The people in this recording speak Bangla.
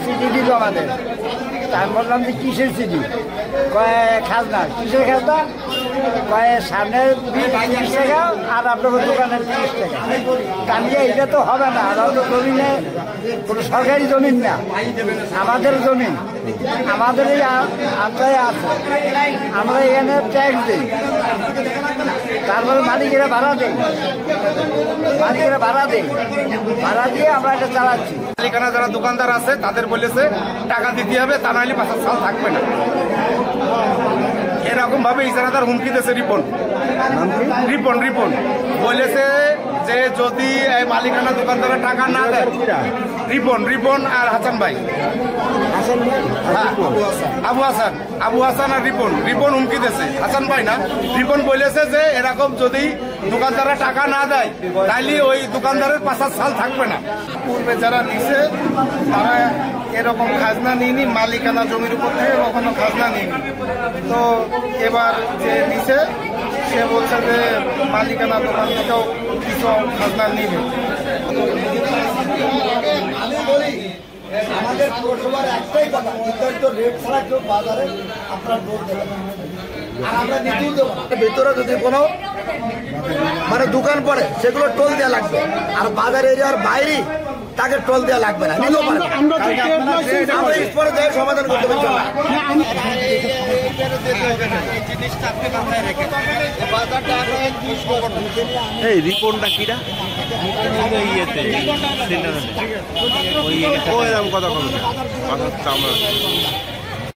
চিঠি দিল আমাদের। আমি বললাম যে কিসের চিঠি? কয় খাজনা। কিসের খাজনা? কয় সামনের 30 টাকা আর আপনার দোকানের 30 টাকা। কামিয়ে এটা তো হবে না, আমাদের জমিনে কোনো সরকারি জমিন না, আমাদের জমিন, আমাদের এই আন্দায় আছে, আমরা এখানে ট্যাক্স দিই, তারপরে মালিকেরা ভাড়া দেয়, ভাড়া দিয়ে আমরা এটা চালাচ্ছি। মালিকানা যারা দোকানদার আছে তাদের বলেছে টাকা দিতে হবে, তা নাহলে 5 সাল থাকবে না। এরকম ভাবে ইজারাদার হুমকি দিয়েছে। রিপন বলেছে যে যদি মালিকানা দোকানদারের টাকা না দেয়, রিপন আর হাসান ভাই, আবু হাসান আর রিপন হুমকি দিয়েছে। হাসান ভাই না, রিপন বলেছে যে এরকম যদি দোকানদাররা টাকা না দেয় তাইলে ওই দোকানদারের 5 সাল থাকবে না। পূর্বে যারা নিছে তারা এরকম খাজনা নিয়নি, মালিকানা জমির উপর থেকে কখনো খাজনা নিয়নি। তো এবার যে নিছে সে বলছে যে মালিকানা দোকান থেকেও কিছু খাজনা নিবে। আমাদের পৌরসভার একটাই কথা, নির্ধারিত রেট ছাড়া কেউ বাজারে আপনার ভোট দেবেন আর আমরা নিতেও দেবো। ভেতরে যদি কোনো মানে দোকান পড়ে সেগুলো টোল দেওয়া লাগবে, আর বাজার এরিয়ার বাইরে তাকে টোল দেওয়া লাগবে না, নিতেও পারবে। সমাধান করতে পারছি। এই রিপনটা কিরা ইয়েতে কথা কম